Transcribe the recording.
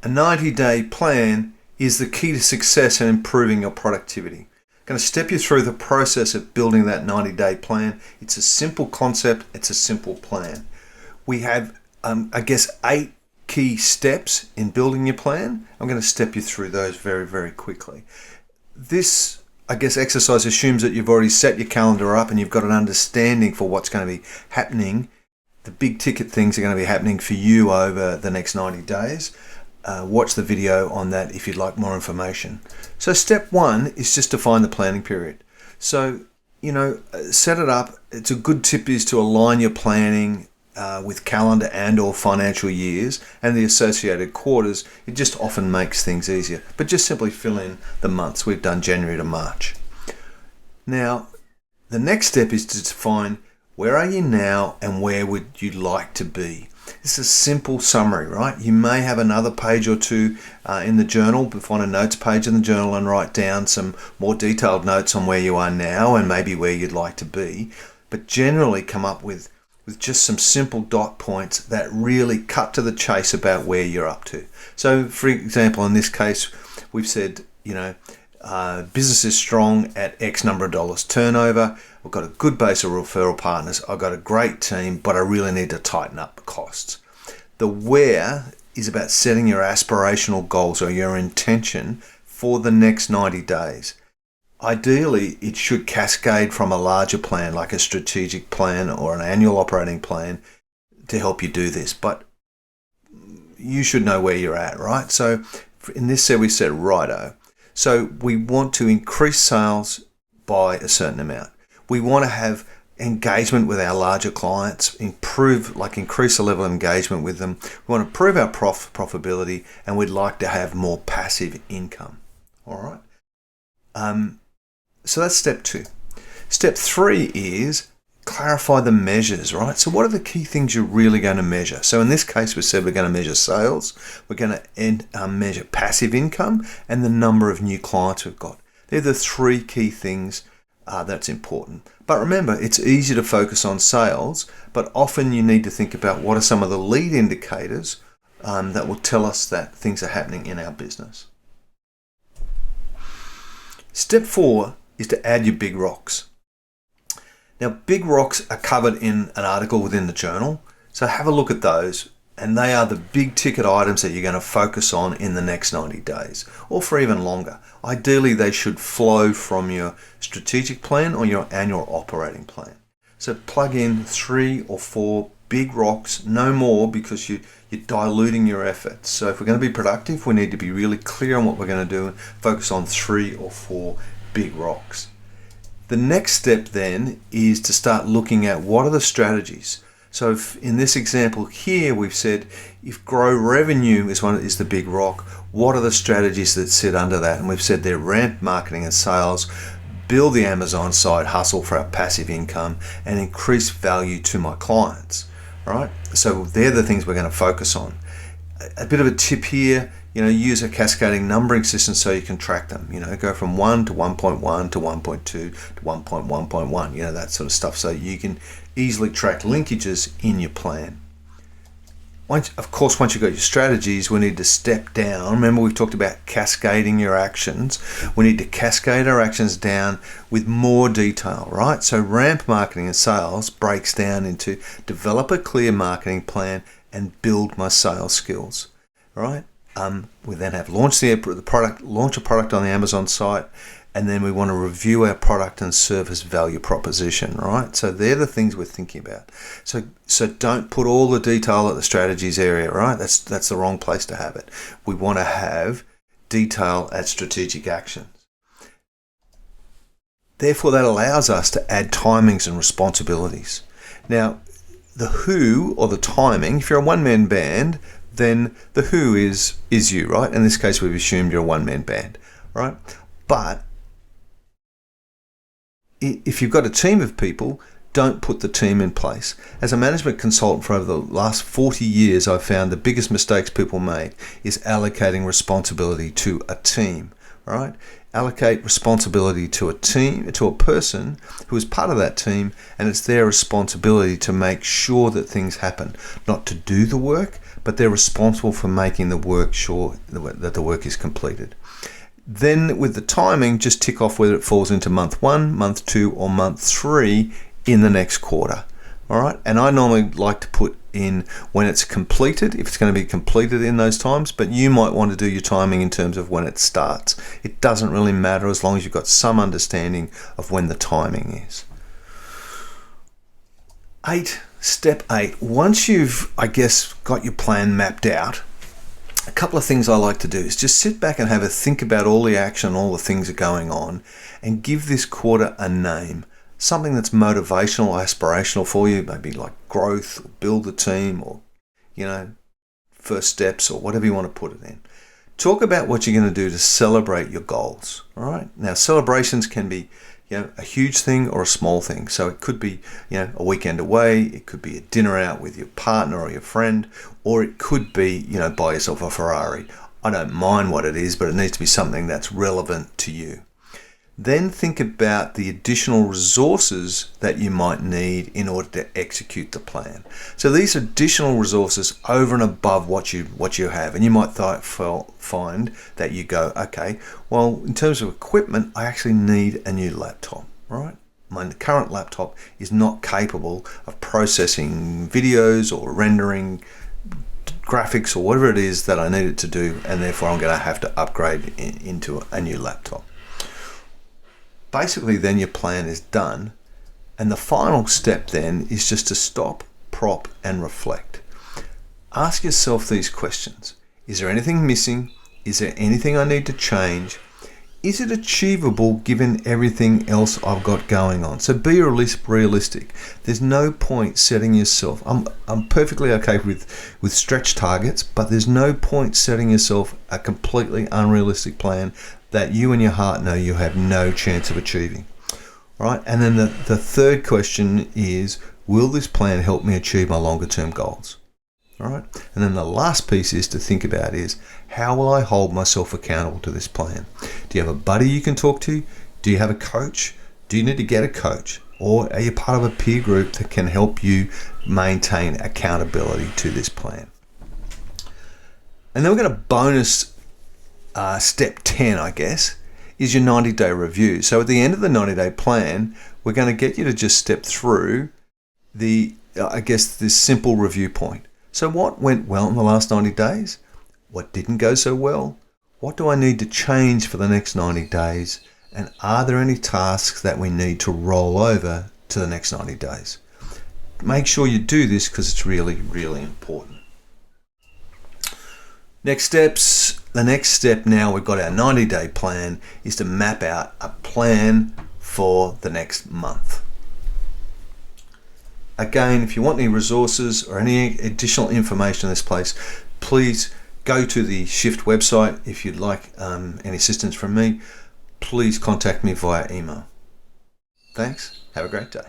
A 90-day plan is the key to success in improving your productivity. I'm going to step you through the process of building that 90-day plan. It's a simple concept. It's a simple plan. We have, 8 key steps in building your plan. I'm going to step you through those very, very quickly. This, exercise assumes that you've already set your calendar up and you've got an understanding for what's going to be happening. The big ticket things are going to be happening for you over the next 90 days. Watch the video on that if you'd like more information. So step 1 is just define the planning period. So, set it up. It's a good tip is to align your planning with calendar and or financial years and the associated quarters. It just often makes things easier. But just simply fill in the months. We've done January to March. Now, the next step is to define where are you now and where would you like to be. It's a simple summary, right? You may have another page or two in the journal, find a notes page in the journal and write down some more detailed notes on where you are now and maybe where you'd like to be. But generally come up with just some simple dot points that really cut to the chase about where you're up to. So for example, in this case, we've said, business is strong at X number of dollars turnover. I've got a good base of referral partners. I've got a great team, but I really need to tighten up the costs. The where is about setting your aspirational goals or your intention for the next 90 days. Ideally, it should cascade from a larger plan, like a strategic plan or an annual operating plan to help you do this. But you should know where you're at, right? So in this set, we said righto. So we want to increase sales by a certain amount. We want to have engagement with our larger clients, increase the level of engagement with them. We want to improve our profitability, and we'd like to have more passive income. All right. So that's step 2. Step 3 is clarify the measures, right? So what are the key things you're really going to measure? So in this case, we said we're going to measure sales, we're going to measure passive income, and the number of new clients we've got. They're the 3 key things that's important. But remember, it's easy to focus on sales, but often you need to think about what are some of the lead indicators that will tell us that things are happening in our business. Step 4 is to add your big rocks. Now, big rocks are covered in an article within the journal, so have a look at those, and they are the big ticket items that you're going to focus on in the next 90 days, or for even longer. Ideally, they should flow from your strategic plan or your annual operating plan. So plug in 3 or 4 big rocks, no more, because you're diluting your efforts. So if we're going to be productive, we need to be really clear on what we're going to do and focus on 3 or 4 big rocks. The next step then is to start looking at what are the strategies. So if in this example here, we've said if grow revenue is the big rock, what are the strategies that sit under that? And we've said they're ramp marketing and sales, build the Amazon side hustle for our passive income, and increase value to my clients, right? So they're the things we're going to focus on. A bit of a tip here, use a cascading numbering system so you can track them. Go from 1 to 1.1 to 1.2 to 1.1.1, that sort of stuff, so you can easily track linkages in your plan. Once you've got your strategies, we need to step down. Remember, we've talked about cascading your actions. We need to cascade our actions down with more detail, right? So ramp marketing and sales breaks down into develop a clear marketing plan and build my sales skills, right? We then have launch a product on the Amazon site, and then we want to review our product and service value proposition, right? So they're the things we're thinking about. So don't put all the detail at the strategies area, right? That's the wrong place to have it. We want to have detail at strategic actions. Therefore, that allows us to add timings and responsibilities. Now, the who or the timing, if you're a one-man band, then the who is you, right? In this case, we've assumed you're a one-man band, right? But if you've got a team of people, don't put the team in place. As a management consultant for over the last 40 years, I've found the biggest mistakes people make is allocating responsibility to a team All right, allocate responsibility to a team, to a person who is part of that team, and it's their responsibility to make sure that things happen, not to do the work, but they're responsible for making the work sure that the work is completed. Then with the timing, just tick off whether it falls into month 1, month 2, or month 3 in the next quarter. All right, and I normally like to put in when it's completed, if it's going to be completed in those times, but you might want to do your timing in terms of when it starts. It doesn't really matter as long as you've got some understanding of when the timing is. Step 8, once you've, I guess, got your plan mapped out, a couple of things I like to do is just sit back and have a think about all the action, all the things that are going on, and give this quarter a name. Something that's motivational, aspirational for you, maybe like growth, or build the team, or, first steps, or whatever you want to put it in. Talk about what you're going to do to celebrate your goals. All right. Now, celebrations can be, a huge thing or a small thing. So it could be, a weekend away. It could be a dinner out with your partner or your friend, or it could be, buy yourself a Ferrari. I don't mind what it is, but it needs to be something that's relevant to you. Then think about the additional resources that you might need in order to execute the plan. So these additional resources over and above what you have, and you might find that you go, okay, well, in terms of equipment, I actually need a new laptop, right? My current laptop is not capable of processing videos or rendering graphics or whatever it is that I need it to do, and therefore I'm going to have to upgrade into a new laptop. Basically, then your plan is done, and the final step then is just to stop, prop, and reflect. Ask yourself these questions. Is there anything missing? Is there anything I need to change? Is it achievable given everything else I've got going on? So be realistic. There's no point setting yourself. I'm perfectly okay with stretch targets, but there's no point setting yourself a completely unrealistic plan that you in your heart know you have no chance of achieving. All right, and then the third question is, will this plan help me achieve my longer term goals? All right, and then the last piece is to think about is, how will I hold myself accountable to this plan? Do you have a buddy you can talk to? Do you have a coach? Do you need to get a coach? Or are you part of a peer group that can help you maintain accountability to this plan? And then we're going to bonus step 10, I guess, is your 90-day review. So at the end of the 90-day plan, we're going to get you to just step through this simple review point. So what went well in the last 90 days? What didn't go so well? What do I need to change for the next 90 days? And are there any tasks that we need to roll over to the next 90 days? Make sure you do this because it's really, really important. Next steps. The next step now, we've got our 90-day plan, is to map out a plan for the next month. Again, if you want any resources or any additional information in this place, please go to the Shifft website. If you'd like any assistance from me, please contact me via email. Thanks. Have a great day.